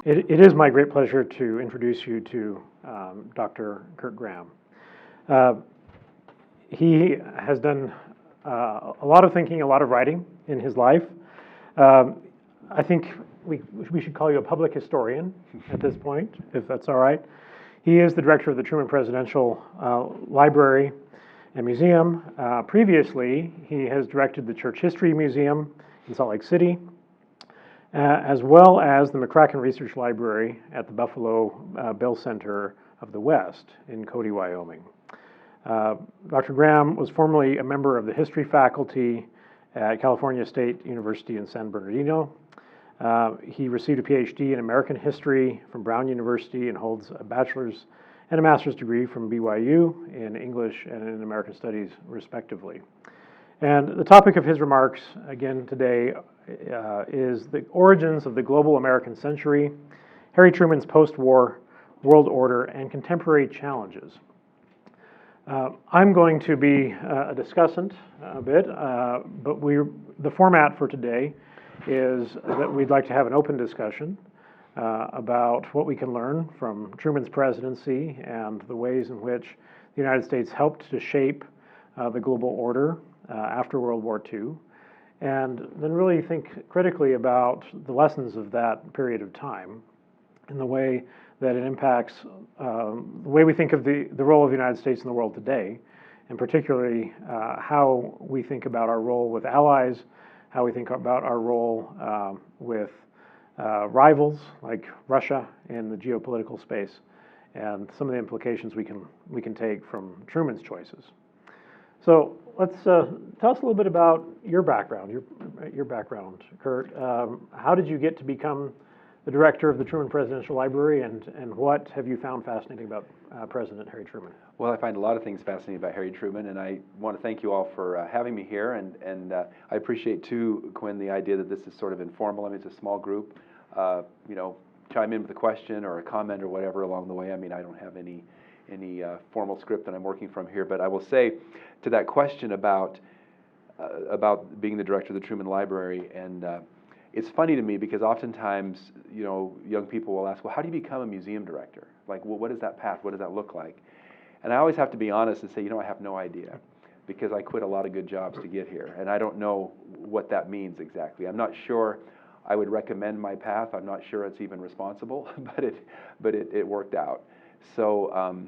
It is my great pleasure to introduce you to Dr. Kurt Graham. He has done a lot of thinking, a lot of writing in his life. I think we should call you a public historian at this point, if that's all right. He is the director of the Truman Presidential Library and Museum. Previously, he has directed the Church History Museum in Salt Lake City, as well as the McCracken Research Library at the Buffalo Bill Center of the West in Cody, Wyoming. Dr. Graham was formerly a member of the history faculty at California State University in San Bernardino. He received a Ph.D. in American history from Brown University and holds a bachelor's and a master's degree from BYU in English and in American Studies, respectively. And the topic of his remarks, again today, is the origins of the global American century, Harry Truman's post-war world order, and contemporary challenges. I'm going to be a discussant a bit, but the format for today is that we'd like to have an open discussion about what we can learn from Truman's presidency and the ways in which the United States helped to shape the global order after World War II, and then really think critically about the lessons of that period of time and the way that it impacts the way we think of the role of the United States in the world today, and particularly how we think about our role with allies, how we think about our role with rivals like Russia in the geopolitical space, and some of the implications we can take from Truman's choices. So let's tell us a little bit about your background, your background, Kurt. How did you get to become the director of the Truman Presidential Library, and what have you found fascinating about President Harry Truman? Well, I find a lot of things fascinating about Harry Truman, and I want to thank you all for having me here, and I appreciate too, Quinn, the idea that this is sort of informal. I mean, it's a small group. Chime in with a question or a comment or whatever along the way. I mean, I don't have any formal script that I'm working from here, but I will say to that question about being the director of the Truman Library, and it's funny to me because oftentimes, young people will ask, well, how do you become a museum director? Like, well, what is that path? What does that look like? And I always have to be honest and say, I have no idea, because I quit a lot of good jobs to get here, and I don't know what that means exactly. I'm not sure I would recommend my path. I'm not sure it's even responsible, but it worked out. So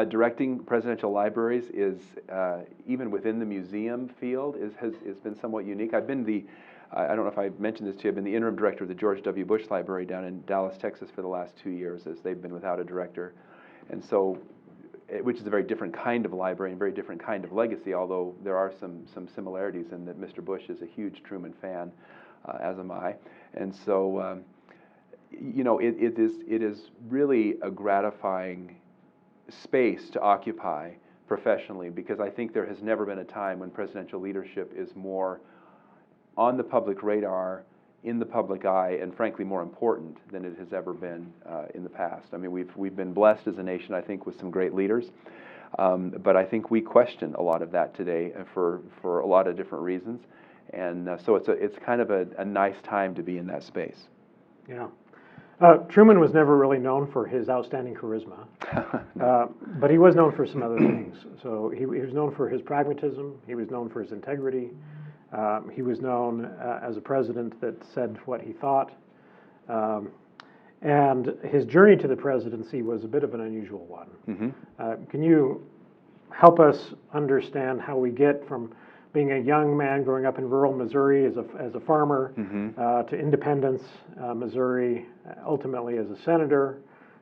directing presidential libraries is, even within the museum field, has been somewhat unique. I've been I don't know if I mentioned this to you, I've been the interim director of the George W. Bush Library down in Dallas, Texas for the last 2 years, as they've been without a director. And so, which is a very different kind of library and very different kind of legacy, although there are some similarities in that Mr. Bush is a huge Truman fan, as am I. And so, it is really a gratifying space to occupy professionally, because I think there has never been a time when presidential leadership is more on the public radar, in the public eye, and frankly more important than it has ever been in the past. I mean, we've been blessed as a nation, I think, with some great leaders, but I think we question a lot of that today for a lot of different reasons, and so it's kind of a nice time to be in that space. Yeah. Truman was never really known for his outstanding charisma, but he was known for some other things. So he was known for his pragmatism, he was known for his integrity, he was known as a president that said what he thought, and his journey to the presidency was a bit of an unusual one. Mm-hmm. Can you help us understand how we get from being a young man growing up in rural Missouri as a farmer, mm-hmm. To independence, Missouri, ultimately as a senator,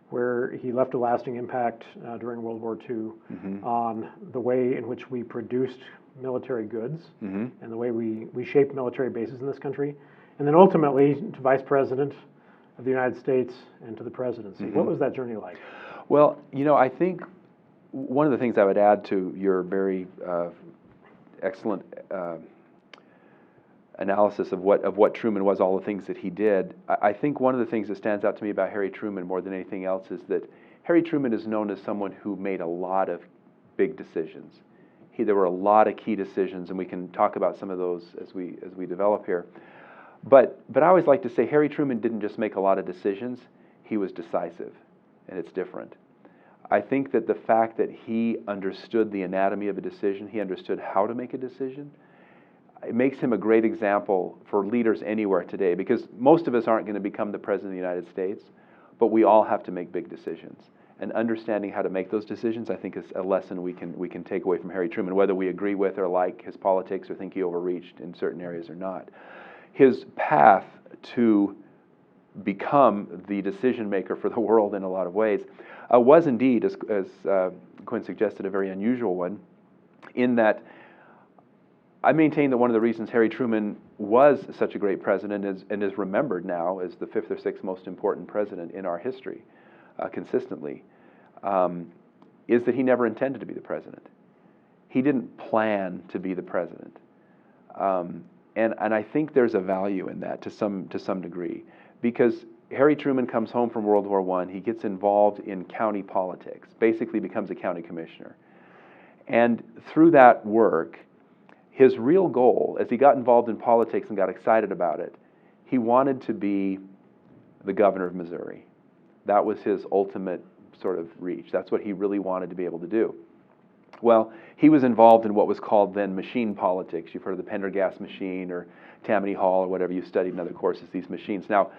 where he left a lasting impact during World War II, mm-hmm. on the way in which we produced military goods, mm-hmm. and the way we shaped military bases in this country, and then ultimately to Vice President of the United States and to the presidency. Mm-hmm. What was that journey like? Well, I think one of the things I would add to your very excellent analysis of what Truman was, all the things that he did, I think one of the things that stands out to me about Harry Truman more than anything else is that Harry Truman is known as someone who made a lot of big decisions. There were a lot of key decisions, and we can talk about some of those as we develop here. But I always like to say Harry Truman didn't just make a lot of decisions, he was decisive, and it's different. I think that the fact that he understood the anatomy of a decision, he understood how to make a decision, it makes him a great example for leaders anywhere today, because most of us aren't going to become the President of the United States, but we all have to make big decisions. And understanding how to make those decisions, I think, is a lesson we can take away from Harry Truman, whether we agree with or like his politics or think he overreached in certain areas or not. His path to become the decision maker for the world in a lot of ways was indeed, as Quinn suggested, a very unusual one, in that I maintain that one of the reasons Harry Truman was such a great president and is remembered now as the 5th or 6th most important president in our history consistently, is that he never intended to be the president. He didn't plan to be the president. And I think there's a value in that to some degree, because Harry Truman comes home from World War I, he gets involved in county politics, basically becomes a county commissioner. And through that work, his real goal, as he got involved in politics and got excited about it, he wanted to be the governor of Missouri. That was his ultimate sort of reach. That's what he really wanted to be able to do. Well, he was involved in what was called then machine politics. You've heard of the Pendergast machine or Tammany Hall or whatever you studied in other courses, these machines. Now,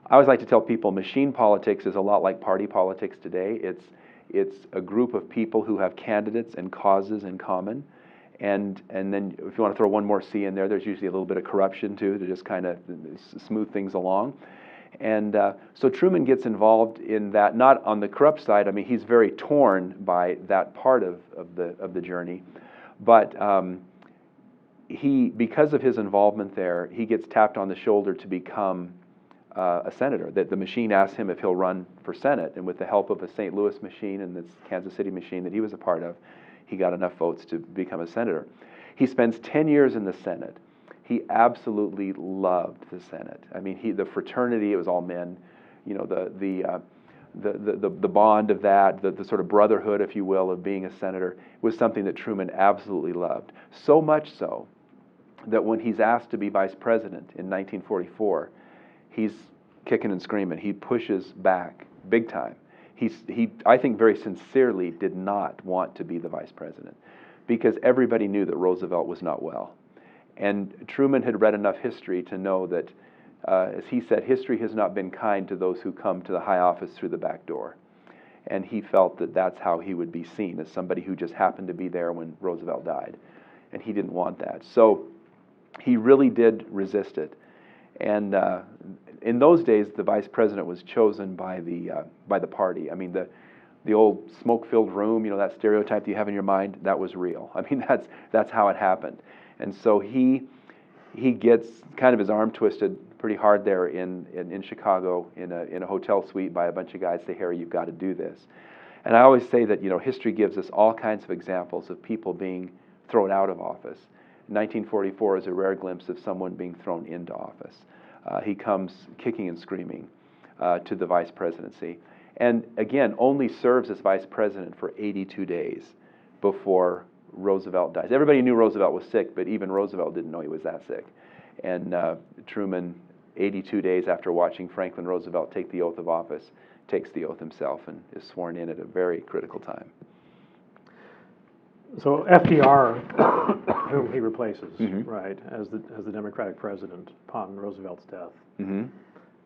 I always like to tell people machine politics is a lot like party politics today. It's a group of people who have candidates and causes in common. And then if you want to throw one more C in there, there's usually a little bit of corruption too to just kind of smooth things along. And so Truman gets involved in that, not on the corrupt side. I mean, he's very torn by that part of the journey. But because of his involvement there, he gets tapped on the shoulder to become a senator. That the machine asks him if he'll run for Senate, and with the help of a St. Louis machine and this Kansas City machine that he was a part of, he got enough votes to become a senator. He spends 10 years in the Senate. He absolutely loved the Senate. I mean, the fraternity, it was all men. You know, the bond of that, the sort of brotherhood, if you will, of being a senator was something that Truman absolutely loved. So much so that when he's asked to be vice president in 1944, he's kicking and screaming. He pushes back big time. He, I think, very sincerely did not want to be the vice president because everybody knew that Roosevelt was not well. And Truman had read enough history to know that, as he said, history has not been kind to those who come to the high office through the back door. And he felt that that's how he would be seen, as somebody who just happened to be there when Roosevelt died. And he didn't want that. So he really did resist it. And in those days, the vice president was chosen by the party. I mean, the old smoke-filled room, you know, that stereotype that you have in your mind, that was real. I mean, that's how it happened. And so he gets kind of his arm twisted pretty hard there in Chicago in a hotel suite by a bunch of guys. Say, Harry, you've got to do this. And I always say that, you know, history gives us all kinds of examples of people being thrown out of office. 1944 is a rare glimpse of someone being thrown into office. He comes kicking and screaming to the vice presidency. And again, only serves as vice president for 82 days before Roosevelt dies. Everybody knew Roosevelt was sick, but even Roosevelt didn't know he was that sick. And Truman, 82 days after watching Franklin Roosevelt take the oath of office, takes the oath himself and is sworn in at a very critical time. So FDR, whom he replaces, right, as the Democratic president upon Roosevelt's death,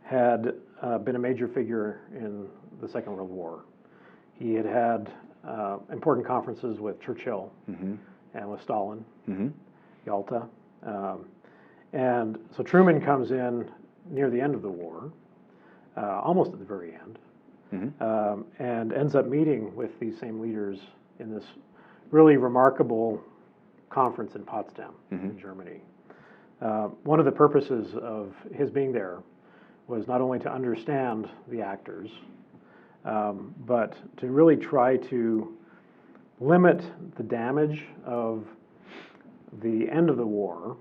had been a major figure in the Second World War. He had important conferences with Churchill and with Stalin, Yalta. And so Truman comes in near the end of the war, almost at the very end, and ends up meeting with these same leaders in this really remarkable conference in Potsdam, in Germany. One of the purposes of his being there was not only to understand the actors, but to really try to limit the damage of the end of the war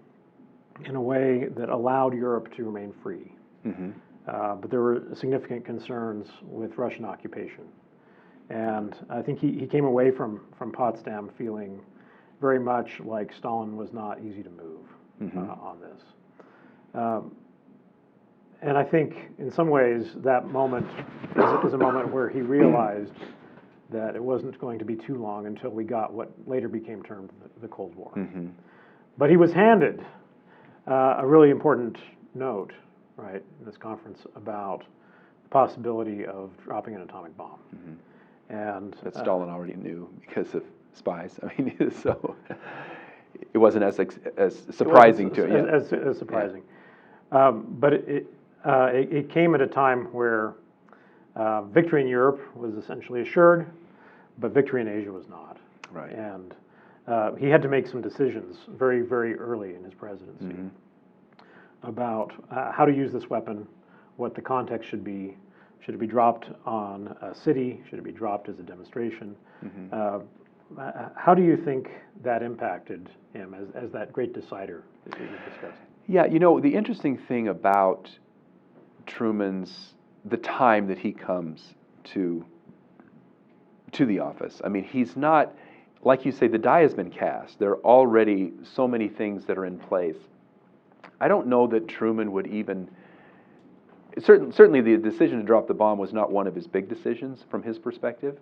in a way that allowed Europe to remain free. But there were significant concerns with Russian occupation. And I think he came away from Potsdam feeling very much like Stalin was not easy to move on this. And I think in some ways that moment is a moment where he realized that it wasn't going to be too long until we got what later became termed the Cold War. Mm-hmm. But he was handed a really important note, right, in this conference about the possibility of dropping an atomic bomb. Mm-hmm. And that Stalin already knew because of spies. I mean, so it wasn't as surprising to him. As surprising. Yeah. But it came at a time where victory in Europe was essentially assured, but victory in Asia was not. Right. And he had to make some decisions very, very early in his presidency mm-hmm. about how to use this weapon, what the context should be. Should it be dropped on a city? Should it be dropped as a demonstration? Mm-hmm. How do you think that impacted him as that great decider that you discussed? Yeah, you know, the interesting thing about the time that he comes to the office, I mean, he's not, like you say, the die has been cast. There are already so many things that are in place. I don't know that Truman would even, certainly the decision to drop the bomb was not one of his big decisions from his perspective.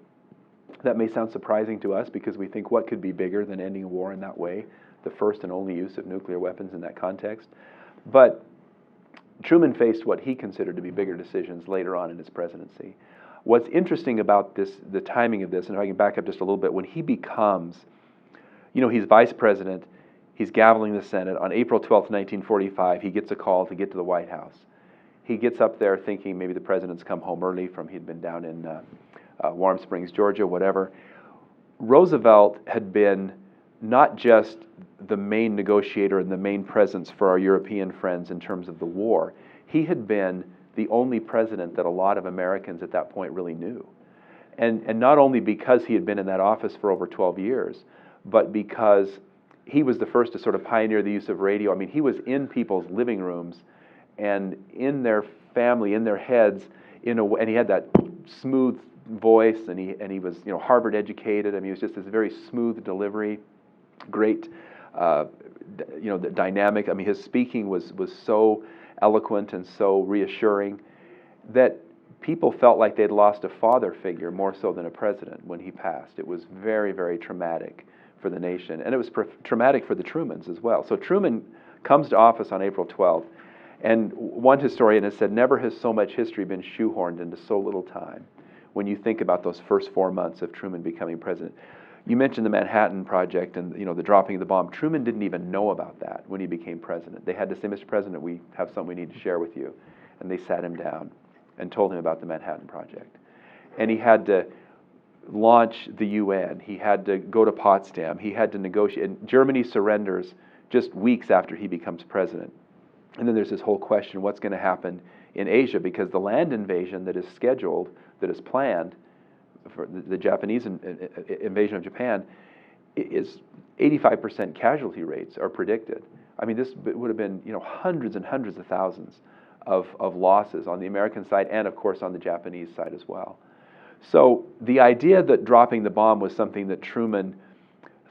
That may sound surprising to us because we think what could be bigger than ending a war in that way, the first and only use of nuclear weapons in that context. But Truman faced what he considered to be bigger decisions later on in his presidency. What's interesting about this, the timing of this, and if I can back up just a little bit, when he becomes, you know, he's vice president, he's gaveling the Senate. On April 12th, 1945, he gets a call to get to the White House. He gets up there thinking maybe the president's come home early from, he'd been down in Warm Springs, Georgia, whatever. Roosevelt had been not just the main negotiator and the main presence for our European friends in terms of the war. He had been the only president that a lot of Americans at that point really knew. And not only because he had been in that office for over 12 years, but because he was the first to sort of pioneer the use of radio. I mean, he was in people's living rooms and in their family, in their heads, and he had that smooth voice, and he was, you know, Harvard educated. I mean, it was just this very smooth delivery, great, you know, the dynamic. I mean, his speaking was so eloquent and so reassuring that people felt like they'd lost a father figure more so than a president when he passed. It was very, very traumatic for the nation, and it was traumatic for the Trumans as well. So Truman comes to office on April 12th, and one historian has said, never has so much history been shoehorned into so little time when you think about those first 4 months of Truman becoming president. You mentioned the Manhattan Project and, you know, the dropping of the bomb. Truman didn't even know about that when he became president. They had to say, Mr. President, we have something we need to share with you. And they sat him down and told him about the Manhattan Project. And he had to launch the UN. He had to go to Potsdam. He had to negotiate. And Germany surrenders just weeks after he becomes president. And then there's this whole question, what's going to happen in Asia? Because the land invasion that is scheduled, that is planned, for the Japanese invasion of Japan, is 85% casualty rates are predicted. I mean, this would have been, you know, hundreds and hundreds of thousands of losses on the American side and, of course, on the Japanese side as well. So the idea that dropping the bomb was something that Truman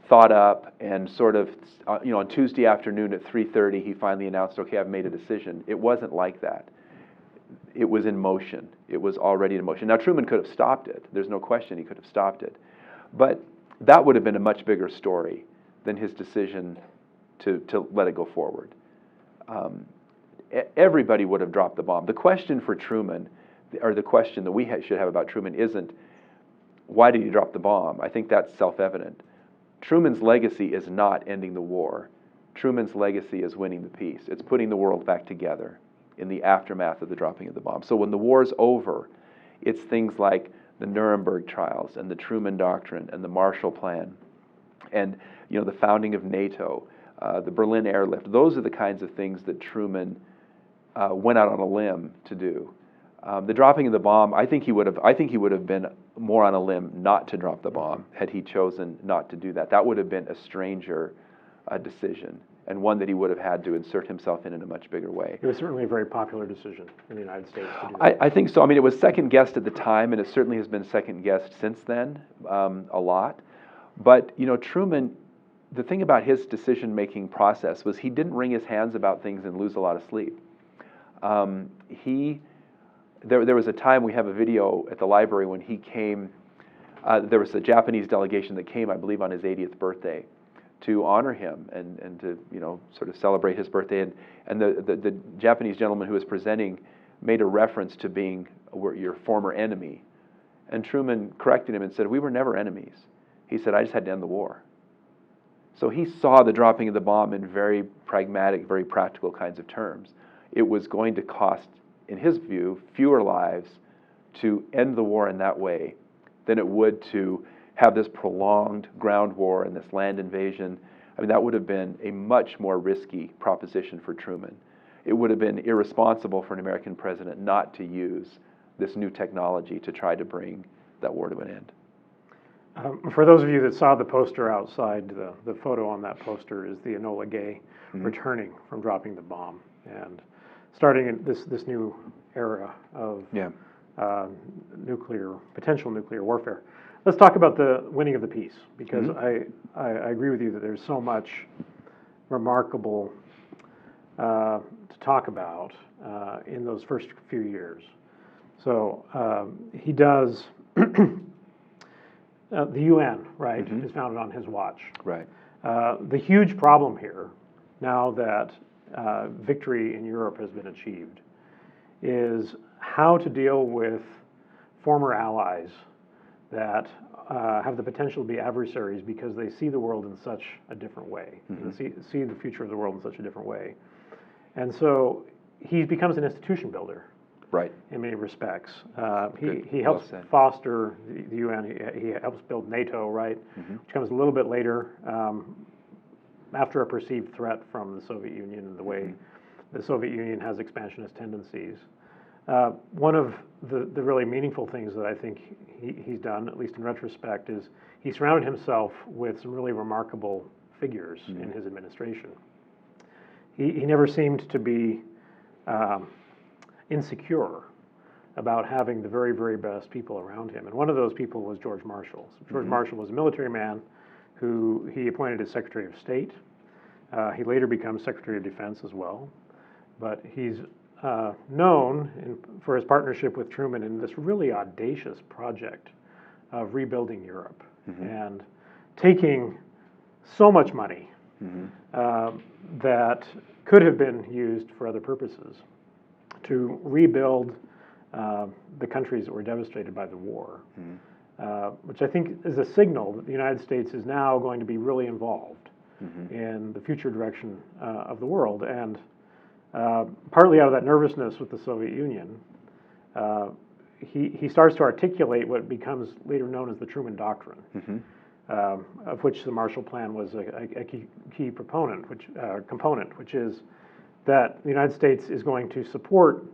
thought up and sort of, you know, on Tuesday afternoon at 3:30, he finally announced, okay, I've made a decision. It wasn't like that. It was in motion. It was already in motion. Now, Truman could have stopped it. There's no question he could have stopped it. But that would have been a much bigger story than his decision to let it go forward. Everybody would have dropped the bomb. The question for Truman, or the question that we should have about Truman, isn't why did he drop the bomb? I think that's self-evident. Truman's legacy is not ending the war. Truman's legacy is winning the peace. It's putting the world back together in the aftermath of the dropping of the bomb. So when the war's over, it's things like the Nuremberg trials and the Truman Doctrine and the Marshall Plan and, you know, the founding of NATO, the Berlin airlift. Those are the kinds of things that Truman went out on a limb to do. The dropping of the bomb, I think he would have been more on a limb not to drop the bomb had he chosen not to do that. That would have been a stranger decision, and one that he would have had to insert himself in a much bigger way. It was certainly a very popular decision in the United States to do that. I think so. I mean, it was second-guessed at the time, and it certainly has been second-guessed since then a lot. But, you know, Truman, the thing about his decision-making process was he didn't wring his hands about things and lose a lot of sleep. There was a time, we have a video at the library when he came. There was a Japanese delegation that came, I believe, on his 80th birthday, to honor him and to sort of celebrate his birthday. And the Japanese gentleman who was presenting made a reference to being your former enemy. And Truman corrected him and said, "We were never enemies." He said, "I just had to end the war." So he saw the dropping of the bomb in very pragmatic, very practical kinds of terms. It was going to cost, in his view, fewer lives to end the war in that way than it would to have this prolonged ground war and this land invasion. I mean, that would have been a much more risky proposition for Truman. It would have been irresponsible for an American president not to use this new technology to try to bring that war to an end. For those of you that saw the poster outside, the photo on that poster is the Enola Gay returning from dropping the bomb and starting in this new era of potential nuclear warfare. Let's talk about the winning of the peace, because I agree with you that there's so much remarkable to talk about in those first few years. So he does, the UN, right, is founded on his watch. Right. The huge problem here, now that victory in Europe has been achieved, is how to deal with former allies that have the potential to be adversaries because they see the world in such a different way, see the future of the world in such a different way. And so he becomes an institution builder. Right. In many respects. He helps foster the UN, he helps build NATO, right, which comes a little bit later, after a perceived threat from the Soviet Union and the way the Soviet Union has expansionist tendencies. One of the really meaningful things that I think he's done, at least in retrospect, is he surrounded himself with some really remarkable figures in his administration. He never seemed to be insecure about having the very, very best people around him. And one of those people was George Marshall. So George Marshall was a military man who he appointed as Secretary of State. He later becomes Secretary of Defense as well. But he's known for his partnership with Truman in this really audacious project of rebuilding Europe and taking so much money that could have been used for other purposes to rebuild the countries that were devastated by the war, which I think is a signal that the United States is now going to be really involved in the future direction of the world. And partly out of that nervousness with the Soviet Union, he starts to articulate what becomes later known as the Truman Doctrine, of which the Marshall Plan was a key component, which is that the United States is going to support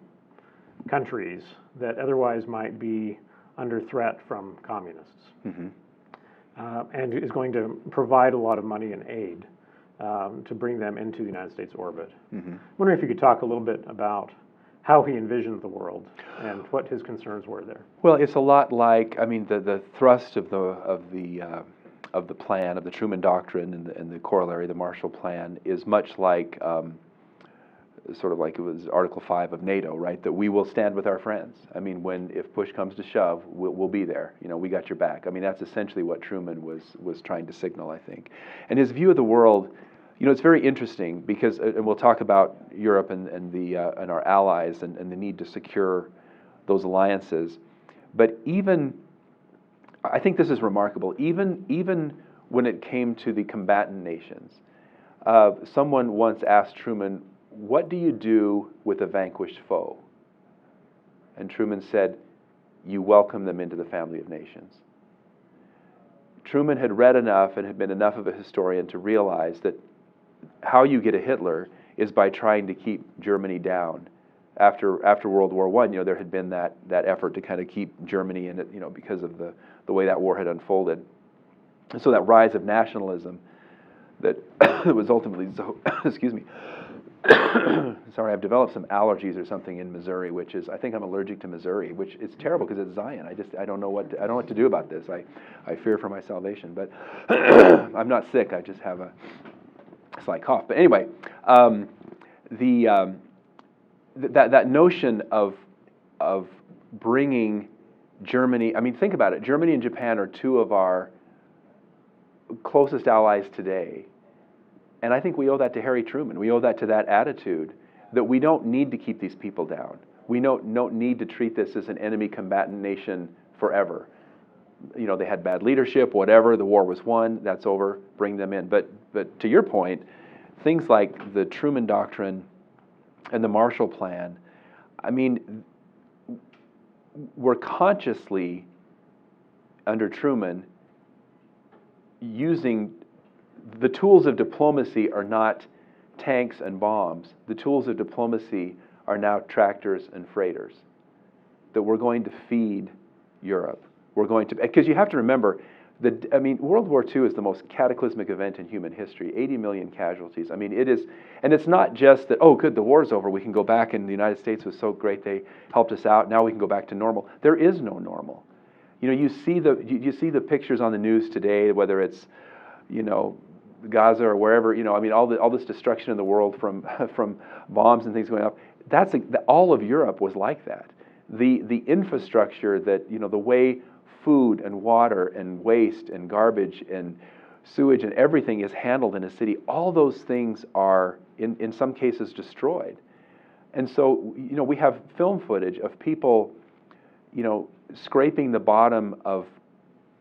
countries that otherwise might be under threat from communists, and is going to provide a lot of money and aid to bring them into the United States orbit. I'm wondering if you could talk a little bit about how he envisioned the world and what his concerns were there. Well, it's a lot like, I mean, the thrust of the plan, of the Truman Doctrine and the corollary, the Marshall Plan, is much like sort of like it was Article 5 of NATO, right? That we will stand with our friends. I mean, if push comes to shove, we'll be there. We got your back. I mean, that's essentially what Truman was trying to signal, I think. And his view of the world, it's very interesting because, and we'll talk about Europe and our allies and the need to secure those alliances. But I think this is remarkable. Even when it came to the combatant nations, someone once asked Truman, "What do you do with a vanquished foe?" And Truman said, "You welcome them into the family of nations." Truman had read enough and had been enough of a historian to realize that how you get a Hitler is by trying to keep Germany down. After World War I, there had been that effort to kind of keep Germany in it, because of the way that war had unfolded. And so that rise of nationalism that was ultimately, excuse me, sorry, I've developed some allergies or something in Missouri, which is, I think I'm allergic to Missouri, which is terrible because it's Zion. I don't know what to do about this. I fear for my salvation, but I'm not sick. I just have a slight cough. But anyway, that notion of bringing Germany, I mean, think about it. Germany and Japan are two of our closest allies today. And I think we owe that to Harry Truman. We owe that to that attitude that we don't need to keep these people down. We don't need to treat this as an enemy combatant nation forever. You know, they had bad leadership, whatever, the war was won, that's over, bring them in. But to your point, things like the Truman Doctrine and the Marshall Plan, I mean, we're consciously, under Truman, using the tools of diplomacy are not tanks and bombs. The tools of diplomacy are now tractors and freighters. That we're going to feed Europe. We're going to, because you have to remember, I mean, World War II is the most cataclysmic event in human history. 80 million casualties. I mean, it is, and it's not just that, oh, good, the war's over. We can go back, and the United States was so great. They helped us out. Now we can go back to normal. There is no normal. You know, you see the pictures on the news today, whether it's, you know, Gaza or wherever, you know, I mean, all this destruction in the world from bombs and things going up. All of Europe was like that. The infrastructure that, you know, the way food and water and waste and garbage and sewage and everything is handled in a city, all those things are in some cases destroyed. And so, you know, we have film footage of people, you know, scraping the bottom of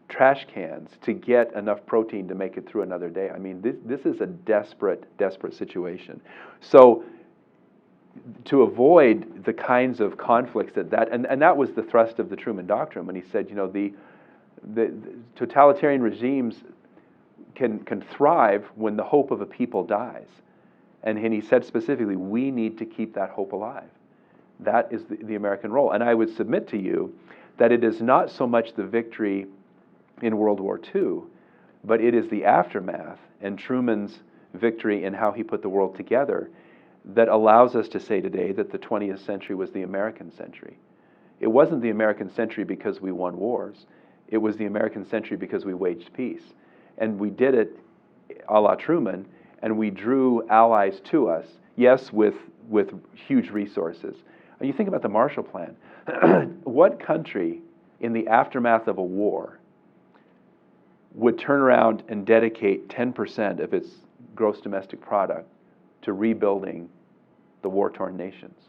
trash cans to get enough protein to make it through another day. I mean, this is a desperate situation. So to avoid the kinds of conflicts and that was the thrust of the Truman Doctrine when he said, you know, the totalitarian regimes can thrive when the hope of a people dies. And he said specifically, we need to keep that hope alive. That is the American role. And I would submit to you that it is not so much the victory in World War II, but it is the aftermath and Truman's victory in how he put the world together that allows us to say today that the 20th century was the American century. It wasn't the American century because we won wars. It was the American century because we waged peace. And we did it a la Truman, and we drew allies to us, yes, with huge resources. And you think about the Marshall Plan. What country in the aftermath of a war would turn around and dedicate 10% of its gross domestic product to rebuilding the war-torn nations?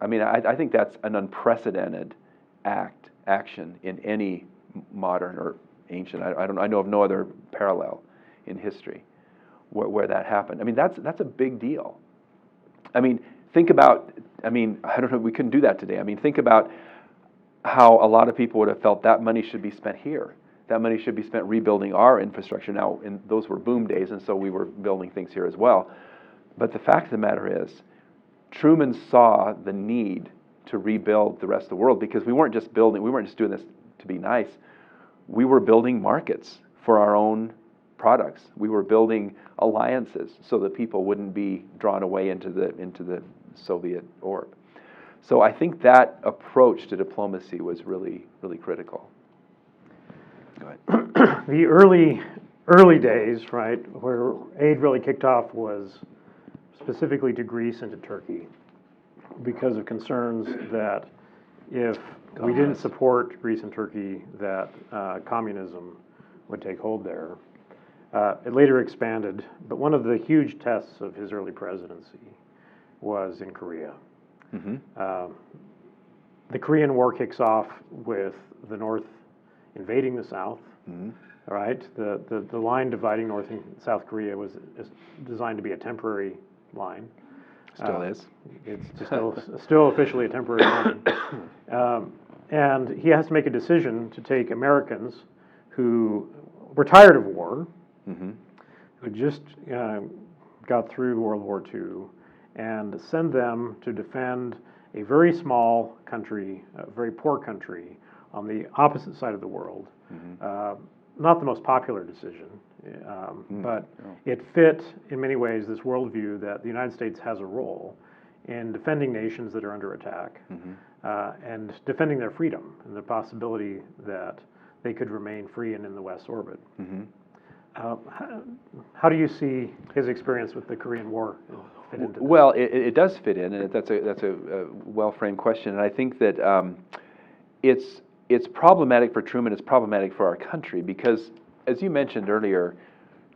I mean, I think that's an unprecedented action in any modern or ancient. I know of no other parallel in history where that happened. I mean, that's a big deal. I mean, think about. I mean, I don't know. We couldn't do that today. I mean, think about how a lot of people would have felt that money should be spent here. That money should be spent rebuilding our infrastructure. Now, those were boom days, and so we were building things here as well. But the fact of the matter is, Truman saw the need to rebuild the rest of the world because we weren't just doing this to be nice. We were building markets for our own products. We were building alliances so that people wouldn't be drawn away into the Soviet orb. So I think that approach to diplomacy was really, really critical. Go ahead. The early days, right, where aid really kicked off was specifically to Greece and to Turkey because of concerns that if we didn't support Greece and Turkey, that communism would take hold there. It later expanded, but one of the huge tests of his early presidency was in Korea. Mm-hmm. The Korean War kicks off with the North invading the South. Mm-hmm. Right? The line dividing North and South Korea is designed to be a temporary line. Still is. It's still officially a temporary line. And he has to make a decision to take Americans who were tired of war, Mm-hmm. who just got through World War II, and send them to defend a very small country, a very poor country, on the opposite side of the world. Mm-hmm. Not the most popular decision, but it fit in many ways this worldview that the United States has a role in defending nations that are under attack, Mm-hmm. and defending their freedom and the possibility that they could remain free and in the West's orbit. Mm-hmm. How do you see his experience with the Korean War fit into this? Well, it does fit in, and that's a well-framed question. And I think that it's problematic for Truman. It's problematic for our country because, as you mentioned earlier,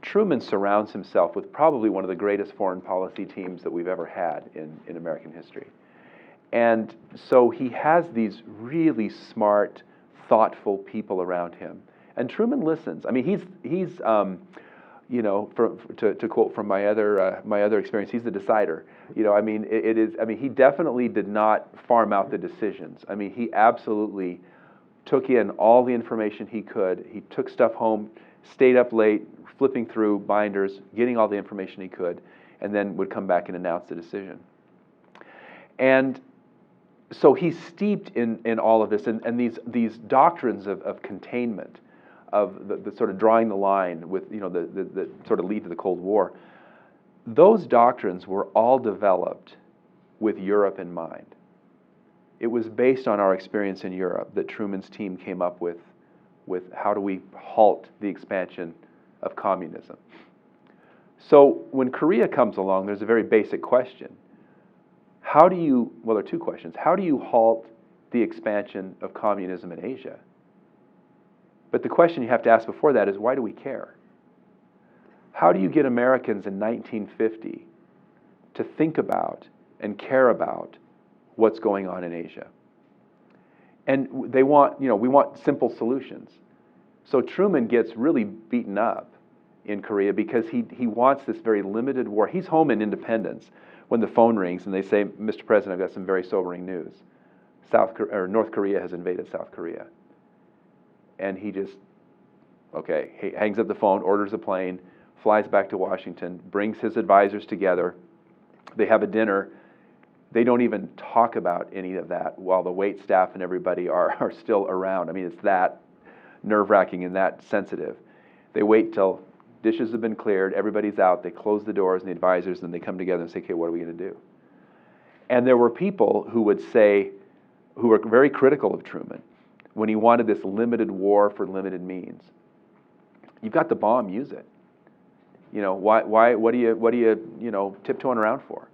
Truman surrounds himself with probably one of the greatest foreign policy teams that we've ever had in American history. And so he has these really smart, thoughtful people around him. And Truman listens. I mean, he's you know, to quote from my other experience, he's the decider. You know, I mean, it is. I mean, he definitely did not farm out the decisions. I mean, he absolutely took in all the information he could. He took stuff home, stayed up late, flipping through binders, getting all the information he could, and then would come back and announce the decision. And so he's steeped in all of this, and these doctrines of containment, of the sort of drawing the line with, you know, the sort of lead to the Cold War. Those doctrines were all developed with Europe in mind. It was based on our experience in Europe that Truman's team came up with how do we halt the expansion of communism. So when Korea comes along, there's a very basic question. Well, there are two questions. How do you halt the expansion of communism in Asia? But the question you have to ask before that is, why do we care? How do you get Americans in 1950 to think about and care about what's going on in Asia? And we want simple solutions. So Truman gets really beaten up in Korea because he wants this very limited war. He's home in Independence when the phone rings and they say, "Mr. President, I've got some very sobering news. North Korea has invaded South Korea." And he just, he hangs up the phone, orders a plane, flies back to Washington, brings his advisors together. They have a dinner. They don't even talk about any of that while the wait staff and everybody are still around. I mean, it's that nerve-wracking and that sensitive. They wait till dishes have been cleared, everybody's out, they close the doors and the advisors, and they come together and say, okay, what are we going to do? And there were people who were very critical of Truman when he wanted this limited war for limited means. You've got the bomb, use it. You know, what are you tiptoeing around for?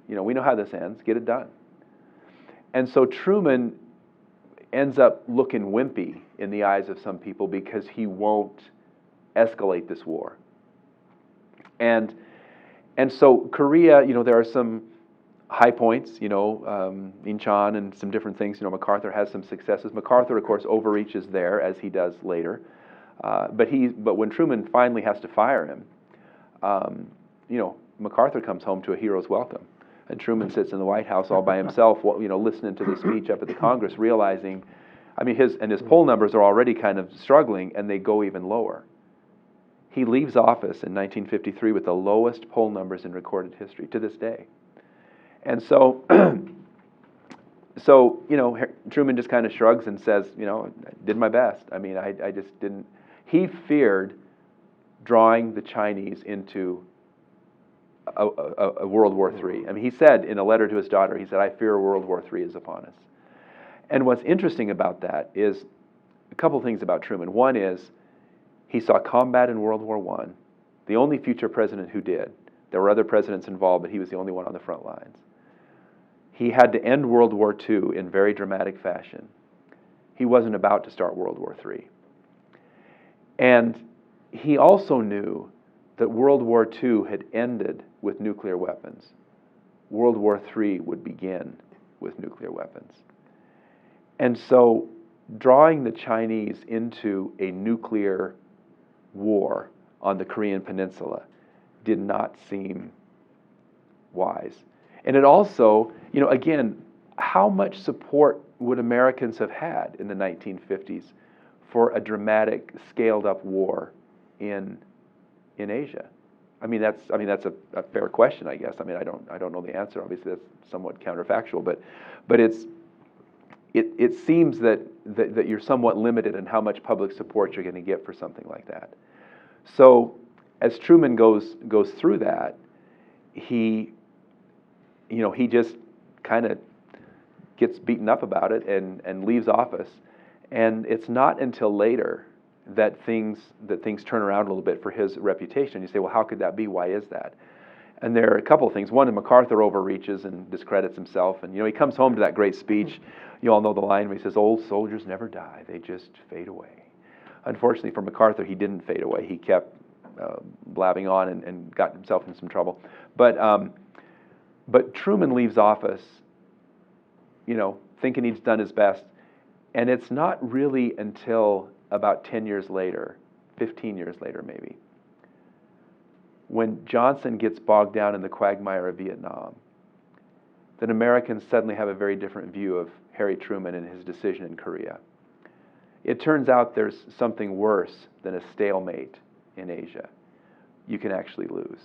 You know, we know how this ends, get it done. And so Truman ends up looking wimpy in the eyes of some people because he won't escalate this war. And so Korea, you know, there are some high points, you know, Incheon and some different things. You know, MacArthur has some successes. MacArthur, of course, overreaches there, as he does later. But when Truman finally has to fire him, you know, MacArthur comes home to a hero's welcome. And Truman sits in the White House all by himself, you know, listening to the speech up at the Congress, realizing, I mean, his poll numbers are already kind of struggling, and they go even lower. He leaves office in 1953 with the lowest poll numbers in recorded history to this day. And so, you know, Truman just kind of shrugs and says, you know, I did my best. I mean, I just didn't. He feared drawing the Chinese into a World War III. I mean, he said in a letter to his daughter, he said, I fear World War III is upon us. And what's interesting about that is a couple things about Truman. One is he saw combat in World War I, the only future president who did. There were other presidents involved, but he was the only one on the front lines. He had to end World War II in very dramatic fashion. He wasn't about to start World War III. And he also knew that World War II had ended with nuclear weapons. World War III would begin with nuclear weapons. And so drawing the Chinese into a nuclear war on the Korean Peninsula did not seem wise. And it also, you know, again, how much support would Americans have had in the 1950s for a dramatic, scaled-up war in Asia? I mean, that's a fair question, I guess. I mean, I don't know the answer. Obviously, that's somewhat counterfactual, but it seems that you're somewhat limited in how much public support you're going to get for something like that. So, as Truman goes through that, he just kind of gets beaten up about it and leaves office. And it's not until later that things turn around a little bit for his reputation. You say, well, how could that be? Why is that? And there are a couple of things. One, MacArthur overreaches and discredits himself. And, he comes home to that great speech. You all know the line where he says, old soldiers never die. They just fade away. Unfortunately for MacArthur, he didn't fade away. He kept blabbing on and got himself in some trouble. But Truman leaves office, thinking he's done his best. And it's not really until about 10 years later, 15 years later maybe, when Johnson gets bogged down in the quagmire of Vietnam, that Americans suddenly have a very different view of Harry Truman and his decision in Korea. It turns out there's something worse than a stalemate in Asia. You can actually lose.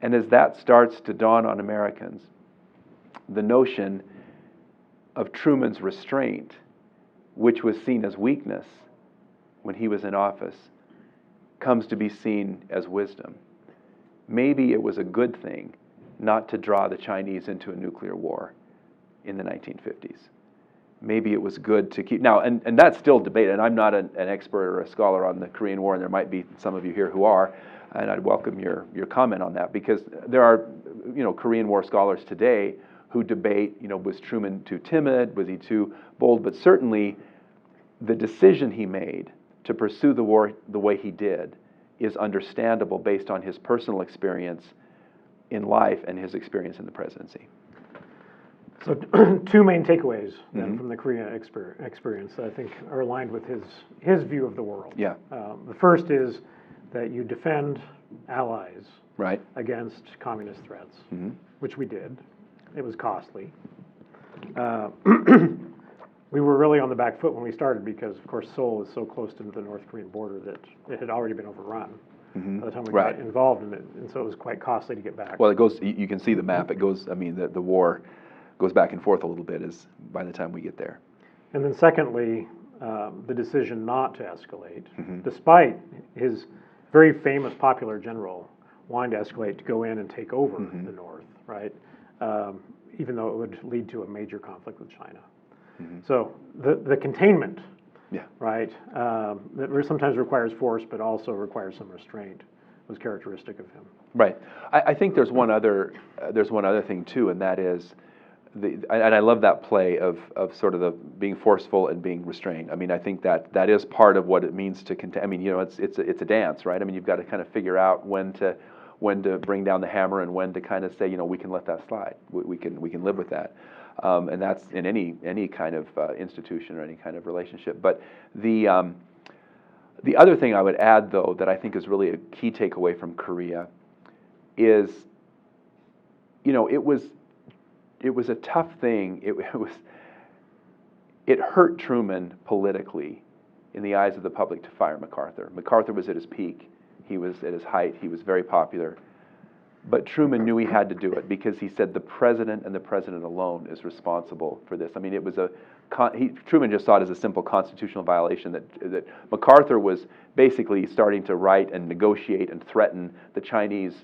And as that starts to dawn on Americans, the notion of Truman's restraint, which was seen as weakness when he was in office, comes to be seen as wisdom. Maybe it was a good thing not to draw the Chinese into a nuclear war in the 1950s. Maybe it was good to keep... Now, and that's still debated, and I'm not an expert or a scholar on the Korean War, and there might be some of you here who are, and I'd welcome your comment on that, because there are, Korean War scholars today who debate, was Truman too timid? Was he too bold? But certainly the decision he made to pursue the war the way he did is understandable based on his personal experience in life and his experience in the presidency. So two main takeaways then from the Korean experience that I think are aligned with his view of the world. Yeah. The first is that you defend allies right. against communist threats, which we did. It was costly. We were really on the back foot when we started because, of course, Seoul is so close to the North Korean border that it had already been overrun by the time we got involved in it, and so it was quite costly to get back. Well, it goes. You can see the map. It goes. I mean, the war goes back and forth a little bit as by the time we get there. And then, secondly, the decision not to escalate, despite his very famous popular general wanting to escalate to go in and take over the North, right? Even though it would lead to a major conflict with China. So the containment, right, that sometimes requires force, but also requires some restraint, was characteristic of him. Right. I think there's one other thing too, and that is, and I love that play of sort of the being forceful and being restrained. I mean, I think that is part of what it means to contain. I mean, it's a dance, right? I mean, you've got to kind of figure out when to bring down the hammer and when to kind of say, we can let that slide. We can live with that. And that's in any kind of institution or any kind of relationship. But the other thing I would add, though, that I think is really a key takeaway from Korea is, it was a tough thing. It hurt Truman politically in the eyes of the public to fire MacArthur. MacArthur was at his peak. He was at his height. He was very popular. But Truman knew he had to do it because he said the president and the president alone is responsible for this. I mean, it was Truman just saw it as a simple constitutional violation that MacArthur was basically starting to write and negotiate and threaten the Chinese,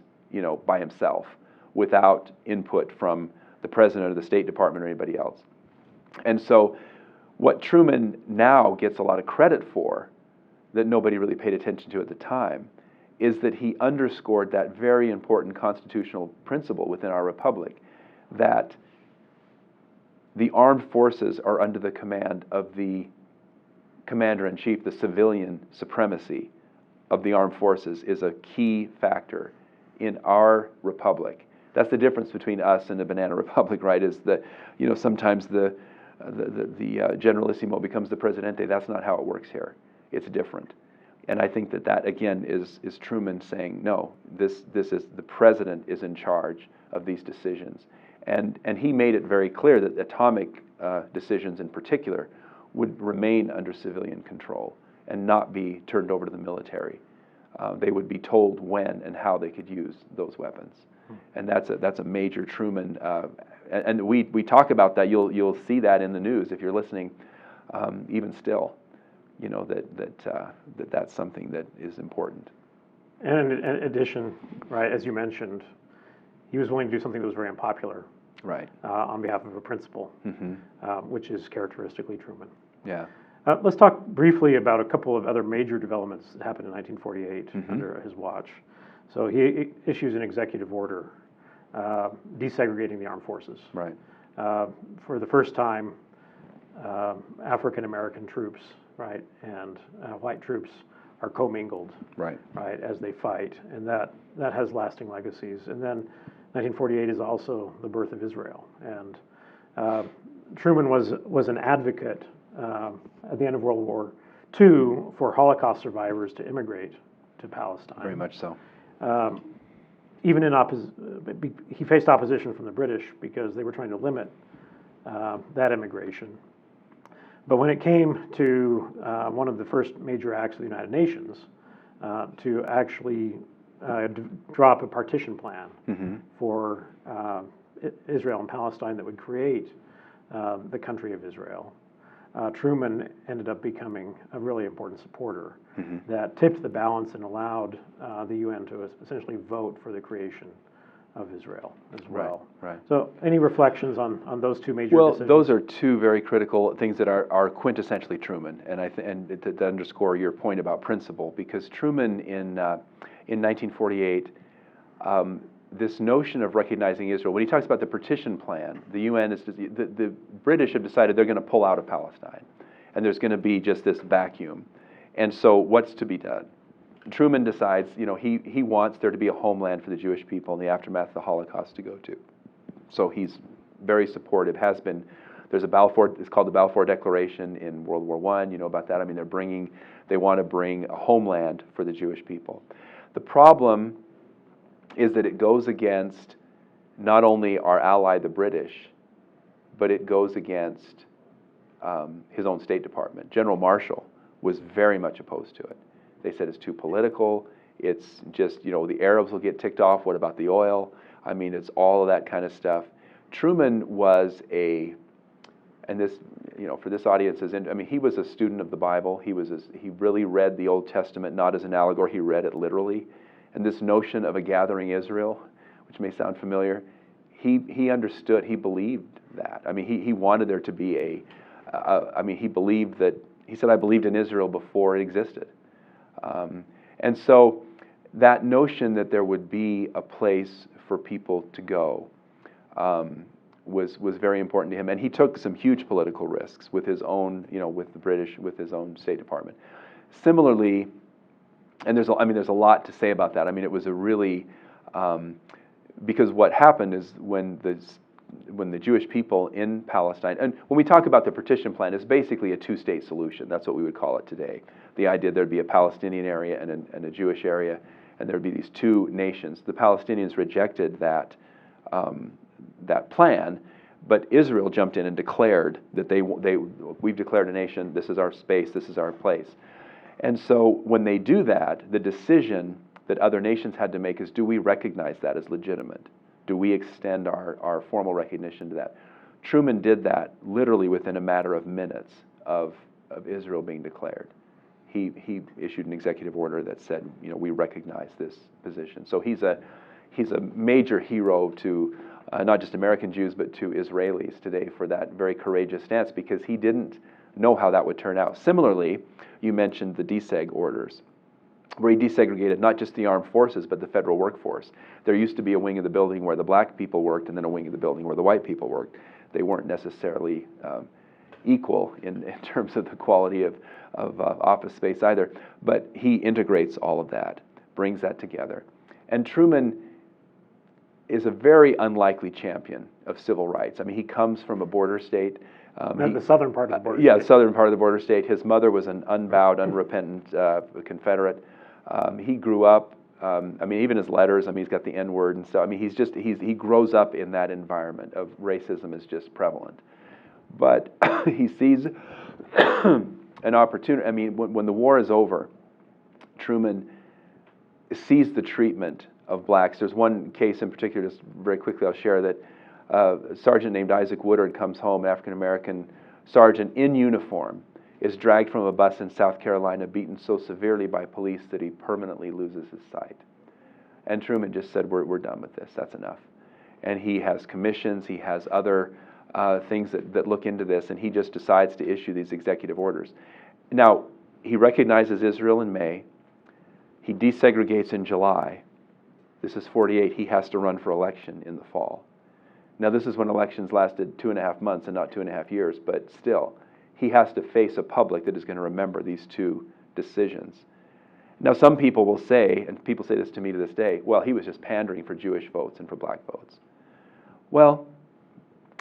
by himself without input from the president or the State Department or anybody else. And so what Truman now gets a lot of credit for that nobody really paid attention to at the time is that he underscored that very important constitutional principle within our republic, that the armed forces are under the command of the commander-in-chief. The civilian supremacy of the armed forces is a key factor in our republic. That's the difference between us and the banana republic, right? Is that, sometimes the generalissimo becomes the presidente. That's not how it works here. It's different. And I think that again is Truman saying, no, this is the president is in charge of these decisions, and he made it very clear that atomic decisions in particular would remain under civilian control and not be turned over to the military. They would be told when and how they could use those weapons, and that's a major Truman. And we talk about that. You'll see that in the news if you're listening, even still. That's something that is important. And in addition, right, as you mentioned, he was willing to do something that was very unpopular, right, on behalf of a principle, which is characteristically Truman. Yeah. Let's talk briefly about a couple of other major developments that happened in 1948 under his watch. So he issues an executive order desegregating the armed forces. Right. For the first time, African American troops, right, and white troops are commingled, Right. right, as they fight, and that has lasting legacies. And then 1948 is also the birth of Israel, and Truman was an advocate at the end of World War II for Holocaust survivors to immigrate to Palestine. Very much so. Even he faced opposition from the British because they were trying to limit that immigration. But when it came to one of the first major acts of the United Nations to actually drop a partition plan for Israel and Palestine that would create the country of Israel, Truman ended up becoming a really important supporter that tipped the balance and allowed the UN to essentially vote for the creation of Israel as well. Right. So any reflections on those two major decisions? Well, those are two very critical things that are quintessentially Truman, and to underscore your point about principle, because Truman in 1948, this notion of recognizing Israel, when he talks about the partition plan, the UN the British have decided they're going to pull out of Palestine, and there's going to be just this vacuum, and so what's to be done? Truman decides, he wants there to be a homeland for the Jewish people in the aftermath of the Holocaust to go to. So he's very supportive, has been. There's it's called the Balfour Declaration in World War I, you know about that. I mean, they want to bring a homeland for the Jewish people. The problem is that it goes against not only our ally, the British, but it goes against his own State Department. General Marshall was very much opposed to it. They said it's too political. It's just, the Arabs will get ticked off. What about the oil? I mean, it's all of that kind of stuff. Truman was and this, for this audience, he was a student of the Bible. He really read the Old Testament not as an allegory. He read it literally. And this notion of a gathering Israel, which may sound familiar, he understood. He believed that. I mean, he wanted there to be he believed that. He said, "I believed in Israel before it existed." And so that notion that there would be a place for people to go was very important to him, and he took some huge political risks with his own, with the British, with his own State Department. Similarly, and there's a lot to say about that. I mean, it was a really because what happened is when the Jewish people in Palestine, and when we talk about the partition plan, it's basically a two-state solution. That's what we would call it today. The idea there'd be a Palestinian area and a Jewish area, and there'd be these two nations. The Palestinians rejected that plan, but Israel jumped in and declared that we've declared a nation. This is our space. This is our place. And so when they do that, the decision that other nations had to make is, do we recognize that as legitimate? Do we extend our formal recognition to that? Truman did that literally within a matter of minutes of Israel being declared. He issued an executive order that said, we recognize this position. So he's a major hero to not just American Jews, but to Israelis today for that very courageous stance, because he didn't know how that would turn out. Similarly, you mentioned the deseg orders, where he desegregated not just the armed forces, but the federal workforce. There used to be a wing of the building where the black people worked, and then a wing of the building where the white people worked. They weren't necessarily equal in terms of the quality of office space either, but he integrates all of that, brings that together. And Truman is a very unlikely champion of civil rights. I mean, he comes from a border state. The southern part of the border state. state. Southern part of the border state. His mother was an unbowed, unrepentant Confederate. He grew up, even his letters, he's got the N-word and stuff. He grows up in that environment of racism is just prevalent. But he sees an opportunity. When the war is over, Truman sees the treatment of blacks. There's one case in particular, just very quickly I'll share, that a sergeant named Isaac Woodard comes home, an African-American sergeant in uniform, is dragged from a bus in South Carolina, beaten so severely by police that he permanently loses his sight. And Truman just said, we're done with this, that's enough. And he has commissions, he has other things that look into this, and he just decides to issue these executive orders. Now, he recognizes Israel in May. He desegregates in July. This is 48. He has to run for election in the fall. Now, this is when elections lasted 2.5 months and not 2.5 years, but still, he has to face a public that is going to remember these two decisions. Now, some people will say, and people say this to me to this day, well, he was just pandering for Jewish votes and for black votes. Well,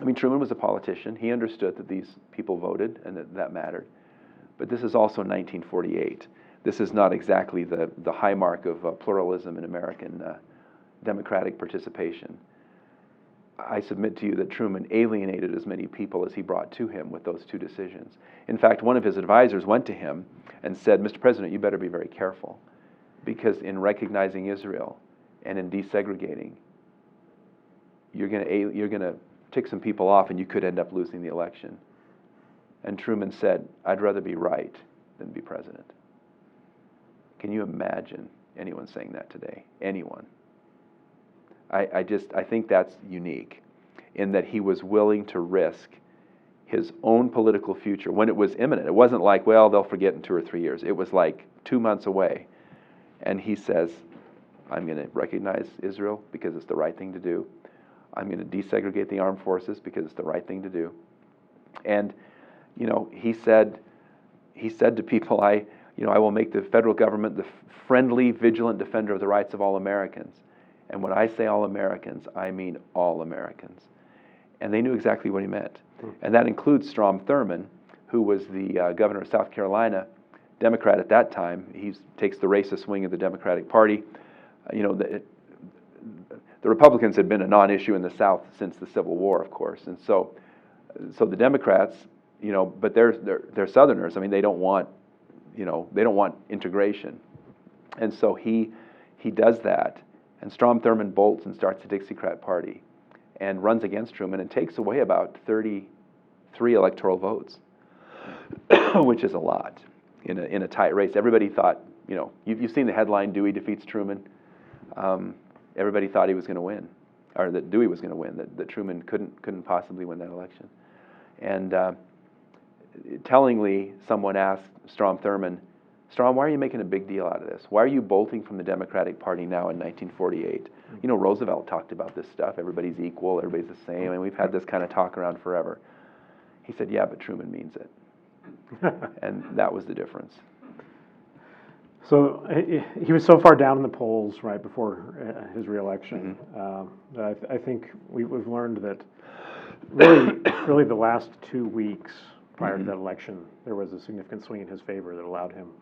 I mean, Truman was a politician. He understood that these people voted and that mattered. But this is also 1948. This is not exactly the high mark of pluralism in American democratic participation. I submit to you that Truman alienated as many people as he brought to him with those two decisions. In fact, one of his advisors went to him and said, Mr. President, you better be very careful, because in recognizing Israel and in desegregating, you're going to tick some people off and you could end up losing the election. And Truman said, I'd rather be right than be president. Can you imagine anyone saying that today? Anyone? I think that's unique in that he was willing to risk his own political future when it was imminent. It wasn't like, well, they'll forget in 2 or 3 years. It was like 2 months away. And he says, I'm going to recognize Israel because it's the right thing to do. I'm going to desegregate the armed forces because it's the right thing to do. And, you know, he said to people, I will make the federal government the friendly, vigilant defender of the rights of all Americans. And when I say all Americans, I mean all Americans. And they knew exactly what he meant. And that includes Strom Thurmond, who was the governor of South Carolina, Democrat at that time. He takes the racist wing of the Democratic Party. The Republicans had been a non-issue in the South since the Civil War, of course. And so the Democrats, but they're Southerners. I mean, they don't want integration. And so he does that. And Strom Thurmond bolts and starts the Dixiecrat Party and runs against Truman and takes away about 33 electoral votes, which is a lot in a tight race. Everybody thought, you've seen the headline, Dewey defeats Truman. Everybody thought he was going to win, or that Dewey was going to win, that Truman couldn't possibly win that election. And tellingly, someone asked Strom Thurmond, Strom, why are you making a big deal out of this? Why are you bolting from the Democratic Party now in 1948? Roosevelt talked about this stuff. Everybody's equal. Everybody's the same. And we've had this kind of talk around forever. He said, yeah, but Truman means it. And that was the difference. So he was so far down in the polls right before his reelection. I think we've learned that really the last 2 weeks prior to that election, there was a significant swing in his favor that allowed him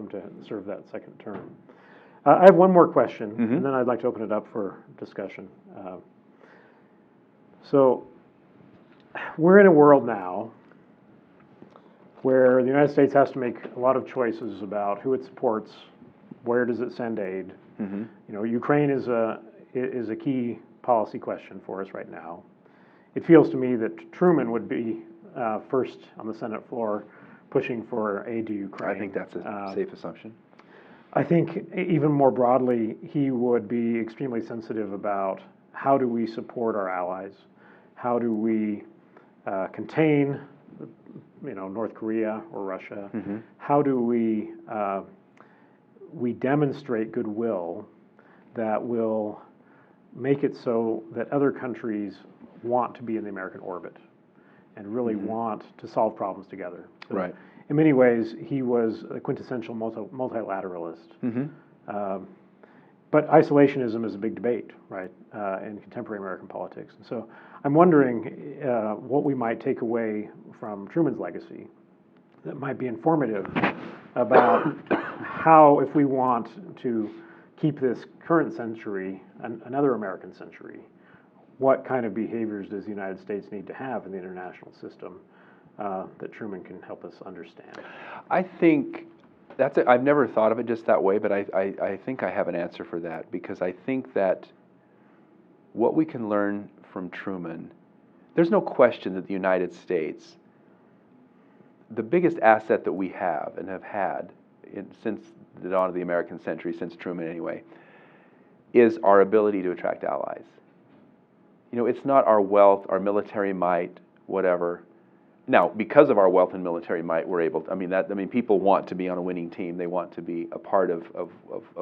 to serve that second term. I have one more question, and then I'd like to open it up for discussion. So we're in a world now where the United States has to make a lot of choices about who it supports, where does it send aid. Ukraine is a key policy question for us right now. It feels to me that Truman would be first on the Senate floor pushing for aid to Ukraine. I think that's a safe assumption. I think even more broadly, he would be extremely sensitive about how do we support our allies, how do we contain North Korea or Russia, how do we demonstrate goodwill that will make it so that other countries want to be in the American orbit and really want to solve problems together. So right. In many ways, he was a quintessential multilateralist. But isolationism is a big debate, right, in contemporary American politics. And so I'm wondering what we might take away from Truman's legacy that might be informative about how, if we want to keep this current century another American century, what kind of behaviors does the United States need to have in the international system that Truman can help us understand? I think I've never thought of it just that way, but I think I have an answer for that, because I think that what we can learn from Truman, there's no question that the United States, the biggest asset that we have and have had since the dawn of the American century, since Truman anyway, is our ability to attract allies. it's not our wealth, our military might, whatever. Now, because of our wealth and military might, we're able to, people want to be on a winning team. They want to be a part of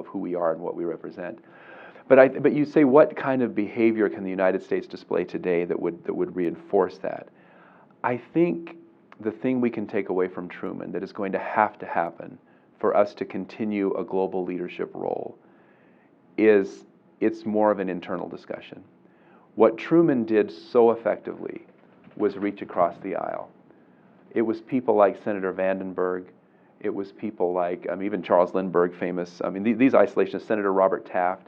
who we are and what we represent. But you say, what kind of behavior can the United States display today that would reinforce that? I think the thing we can take away from Truman that is going to happen for us to continue a global leadership role is it's more of an internal discussion. What Truman did so effectively was reach across the aisle. It was people like Senator Vandenberg. It was people like even Charles Lindbergh, famous. These isolationists, Senator Robert Taft.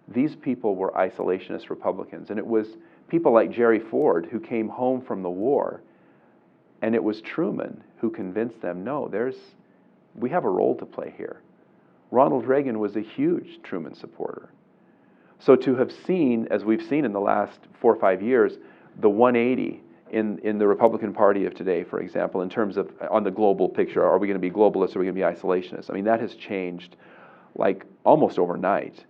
These people were isolationist Republicans, and it was people like Jerry Ford who came home from the war, and it was Truman who convinced them, no, we have a role to play here. Ronald Reagan was a huge Truman supporter. So to have seen, as we've seen in the last 4 or 5 years, the 180 in the Republican Party of today, for example, in terms of on the global picture, are we going to be globalists or are we going to be isolationists? That has changed like almost overnight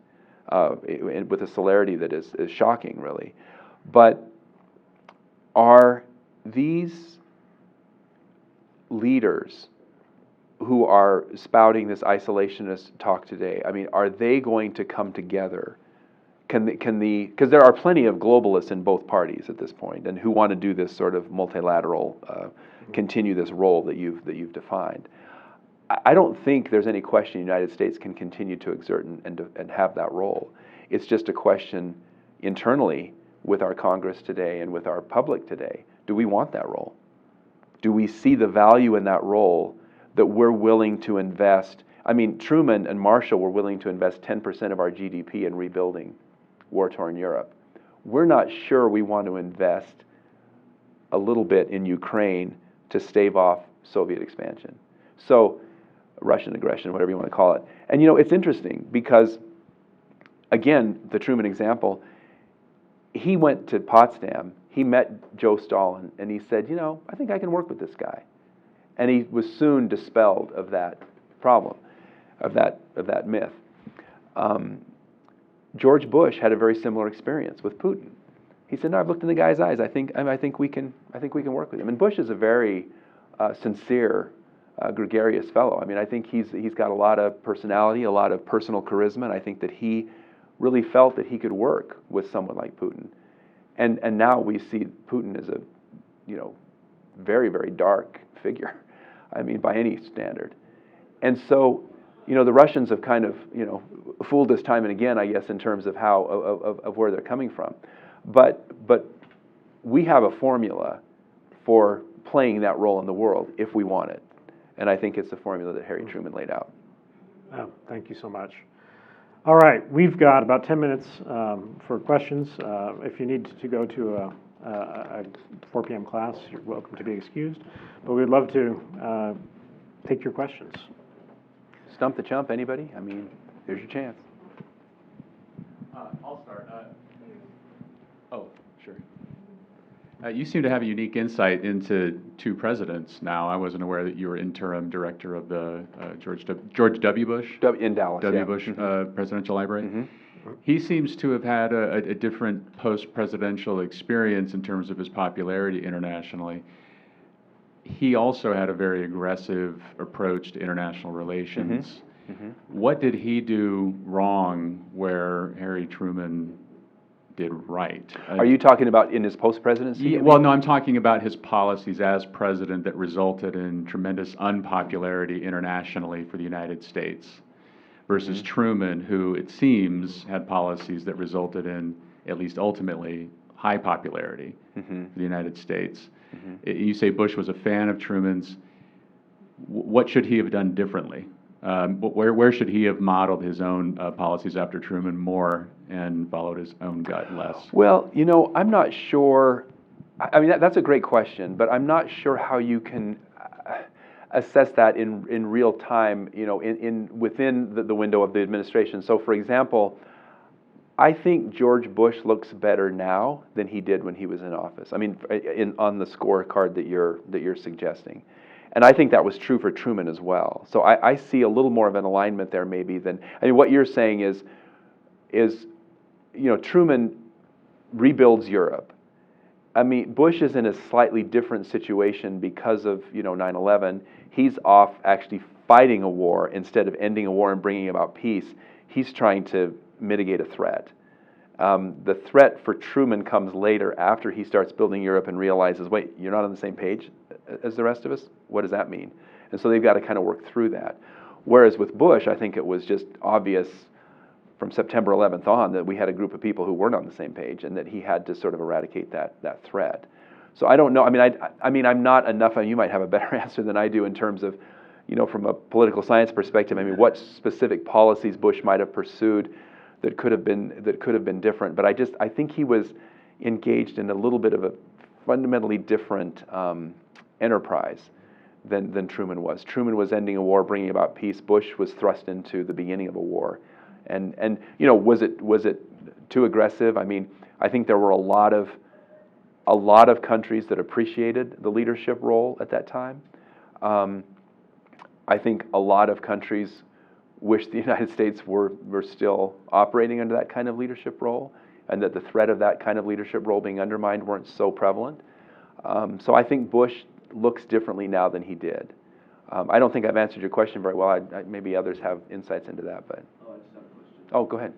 with a celerity that is shocking, really. But are these leaders who are spouting this isolationist talk today, are they going to come together? Because there are plenty of globalists in both parties at this point, and who want to do this sort of multilateral, continue this role that you've defined. I don't think there's any question the United States can continue to exert and have that role. It's just a question internally with our Congress today and with our public today. Do we want that role? Do we see the value in that role that we're willing to invest? Truman and Marshall were willing to invest 10% of our GDP in rebuilding war-torn Europe. We're not sure we want to invest a little bit in Ukraine to stave off Soviet expansion. So, Russian aggression, whatever you want to call it. And it's interesting because, again, the Truman example, he went to Potsdam, he met Joe Stalin, and he said, I think I can work with this guy. And he was soon dispelled of that problem, of that myth. George Bush had a very similar experience with Putin. He said, "No, I've looked in the guy's eyes. I think we can work with him." And Bush is a very sincere, gregarious fellow. I think he's got a lot of personality, a lot of personal charisma, and I think that he really felt that he could work with someone like Putin. And now we see Putin as a very, very dark figure. By any standard. And so, the Russians have kind of, fooled us time and again, I guess, in terms of how of where they're coming from. But we have a formula for playing that role in the world if we want it. And I think it's the formula that Harry Truman laid out. Oh, thank you so much. All right, we've got about 10 minutes for questions. If you need to go to a 4 p.m. class, you're welcome to be excused. But we'd love to take your questions. Stump the chump, anybody? Here's your chance. I'll start. Sure. You seem to have a unique insight into 2 presidents now. I wasn't aware that you were interim director of the George W. Bush? In Dallas, W. Bush Presidential Library. Mm-hmm. He seems to have had a different post-presidential experience in terms of his popularity internationally. He also had a very aggressive approach to international relations. Mm-hmm. What did he do wrong where Harry Truman did right? Are you talking about in his post-presidency? Well, no, I'm talking about his policies as president that resulted in tremendous unpopularity internationally for the United States versus mm-hmm. Truman, who it seems had policies that resulted in, at least ultimately, high popularity mm-hmm. for the United States. Mm-hmm. You say Bush was a fan of Truman's. What should he have done differently? Where should he have modeled his own policies after Truman more and followed his own gut less? Well, I'm not sure. That's a great question, but I'm not sure how you can assess that in real time, within the window of the administration. So, for example, I think George Bush looks better now than he did when he was in office. On the scorecard that you're suggesting. And I think that was true for Truman as well. So I see a little more of an alignment there maybe than, what you're saying is Truman rebuilds Europe. I mean, Bush is in a slightly different situation because of 9/11. He's off actually fighting a war instead of ending a war and bringing about peace. He's trying to mitigate a threat. The threat for Truman comes later after he starts building Europe and realizes, wait, you're not on the same page as the rest of us? What does that mean? And so they've got to kind of work through that. Whereas with Bush, I think it was just obvious from September 11th on that we had a group of people who weren't on the same page and that he had to sort of eradicate that threat. So I don't know. I mean, I'm not enough. You might have a better answer than I do in terms of, from a political science perspective. I mean, what specific policies Bush might have pursued that could have been different. But I think he was engaged in a little bit of a fundamentally different enterprise than Truman was. Truman was ending a war, bringing about peace. Bush was thrust into the beginning of a war. And was it too aggressive? I mean, I think there were a lot of countries that appreciated the leadership role at that time. I think a lot of countries wish the United States were still operating under that kind of leadership role, and that the threat of that kind of leadership role being undermined weren't so prevalent. So I think Bush looks differently now than he did. I don't think I've answered your question very well. Maybe others have insights into that, but. Oh, I just have a question. Oh, go ahead.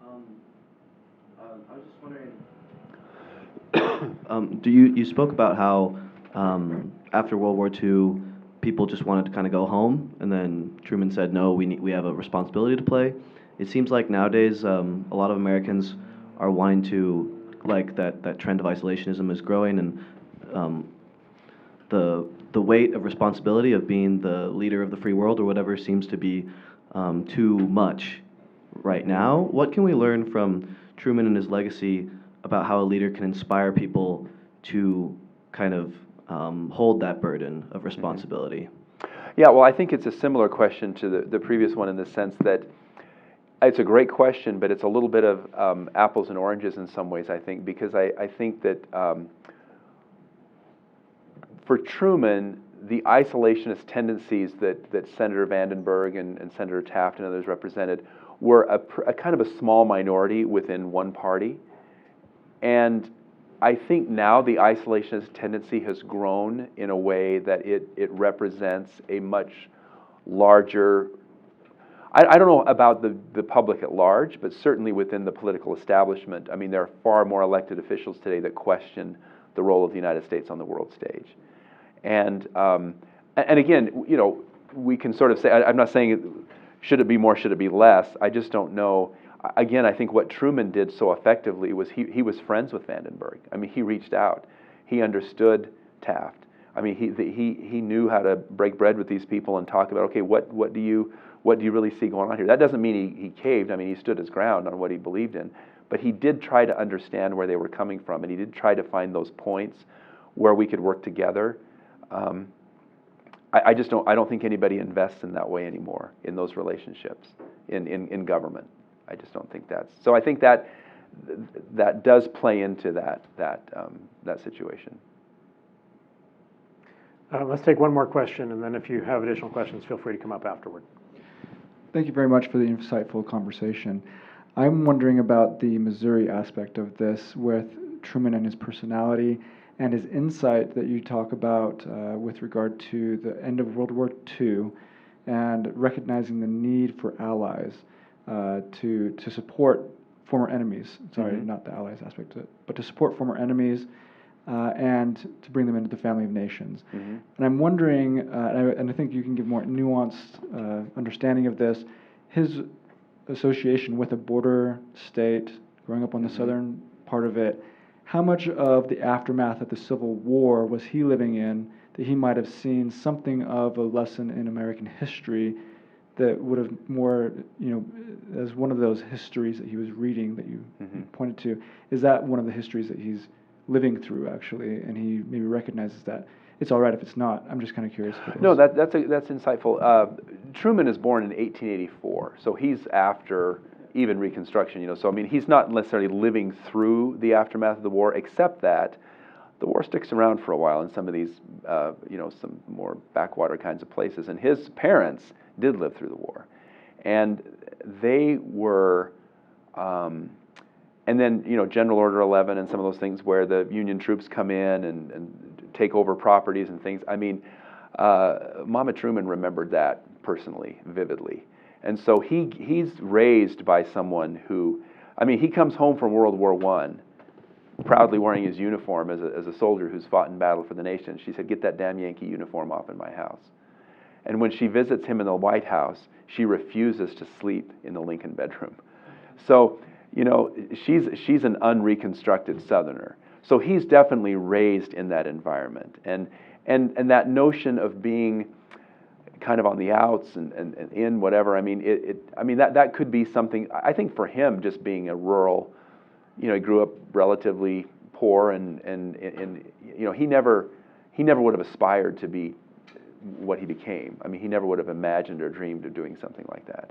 I was just wondering, you spoke about how after World War II, people just wanted to kind of go home, and then Truman said, no, we have a responsibility to play. It seems like nowadays a lot of Americans are wanting to, like that trend of isolationism is growing, and the weight of responsibility of being the leader of the free world or whatever seems to be too much right now. What can we learn from Truman and his legacy about how a leader can inspire people to kind of hold that burden of responsibility? Yeah, well, I think it's a similar question to the previous one in the sense that it's a great question, but it's a little bit of apples and oranges in some ways, I think, because I think that for Truman, the isolationist tendencies that Senator Vandenberg and Senator Taft and others represented were a kind of a small minority within one party. And I think now the isolationist tendency has grown in a way that it represents a much larger, I don't know about the public at large, but certainly within the political establishment. I mean, there are far more elected officials today that question the role of the United States on the world stage. And again, we can sort of say, I'm not saying should it be more, should it be less? I just don't know. Again, I think what Truman did so effectively was he was friends with Vandenberg. I mean, he reached out. He understood Taft. I mean, he knew how to break bread with these people and talk about, okay, what do you really see going on here? That doesn't mean he caved. I mean, he stood his ground on what he believed in. But he did try to understand where they were coming from, and he did try to find those points where we could work together. I don't think anybody invests in that way anymore in those relationships in government. I just don't think that's so. I think that does play into that situation. Let's take one more question, and then if you have additional questions, feel free to come up afterward. Thank you very much for the insightful conversation. I'm wondering about the Missouri aspect of this with Truman and his personality and his insight that you talk about with regard to the end of World War II and recognizing the need for allies to support former enemies. Sorry, not the allies aspect of it, but to support former enemies and to bring them into the family of nations. And I'm wondering, and I think you can give more nuanced understanding of this, his association with a border state, growing up on the southern part of it, how much of the aftermath of the Civil War was he living in that he might have seen something of a lesson in American history that would have more, as one of those histories that he was reading that you pointed to, is that one of the histories that he's living through actually, and he maybe recognizes that it's all right if it's not? I'm just kind of curious. No, that's insightful. Truman is born in 1884, so he's after even Reconstruction. So I mean, he's not necessarily living through the aftermath of the war, except that the war sticks around for a while in some of these, some more backwater kinds of places. And his parents did live through the war, and they were, and And then, General Order 11 and some of those things where the Union troops come in and take over properties and things. I mean, Mama Truman remembered that personally, vividly. And so he's raised by someone who, he comes home from World War I, proudly wearing his uniform as a soldier who's fought in battle for the nation. She said, "Get that damn Yankee uniform off in my house." And when she visits him in the White House, she refuses to sleep in the Lincoln bedroom. So, she's an unreconstructed Southerner. So he's definitely raised in that environment. And that notion of being kind of on the outs and in whatever, that could be something, I think for him, just being a rural, he grew up relatively poor and he never would have aspired to be what he became. He never would have imagined or dreamed of doing something like that.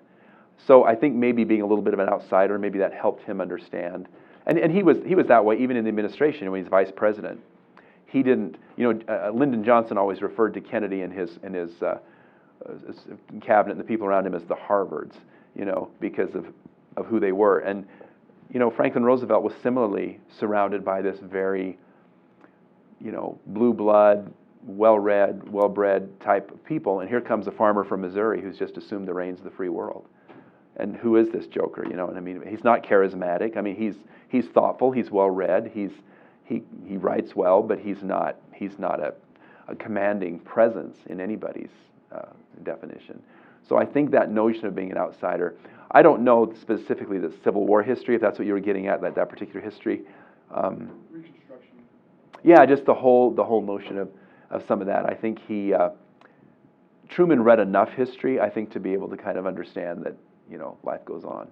So I think maybe being a little bit of an outsider, maybe that helped him understand. And he was that way even in the administration when he's vice president. He didn't, Lyndon Johnson always referred to Kennedy and his cabinet and the people around him as the Harvards, because of who they were. And Franklin Roosevelt was similarly surrounded by this very, blue blood, well-read, well-bred type of people. And here comes a farmer from Missouri who's just assumed the reins of the free world. And who is this joker? He's not charismatic. He's thoughtful. He's well-read. He writes well, but he's not a commanding presence in anybody's definition. So I think that notion of being an outsider, I don't know specifically the Civil War history, if that's what you were getting at, that particular history. Reconstruction. Yeah, just the whole notion of some of that. I think Truman read enough history, I think, to be able to kind of understand that, life goes on.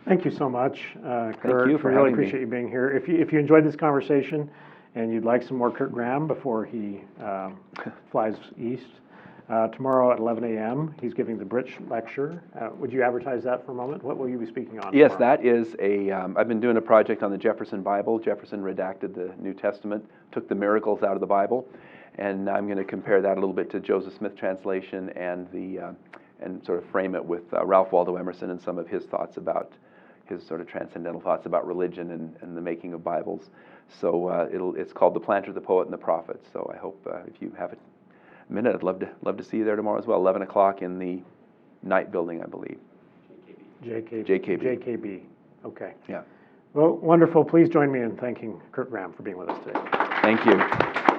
Thank you so much, Kurt. Thank you for really having me. appreciate you being here. If you enjoyed this conversation and you'd like some more Kurt Graham before he flies east, tomorrow at 11 a.m. he's giving the Bridge Lecture. Would you advertise that for a moment? What will you be speaking on? Yes, tomorrow? that is I've been doing a project on the Jefferson Bible. Jefferson redacted the New Testament, took the miracles out of the Bible, and I'm going to compare that a little bit to Joseph Smith translation and sort of frame it with Ralph Waldo Emerson and some of his thoughts about his sort of transcendental thoughts about religion and the making of Bibles. So it's called The Planter, the Poet, and the Prophet. So I hope if you have a minute, I'd love to see you there tomorrow as well, 11 o'clock in the Knight Building, I believe. JKB. Okay. Yeah. Well, wonderful. Please join me in thanking Kurt Graham for being with us today. Thank you.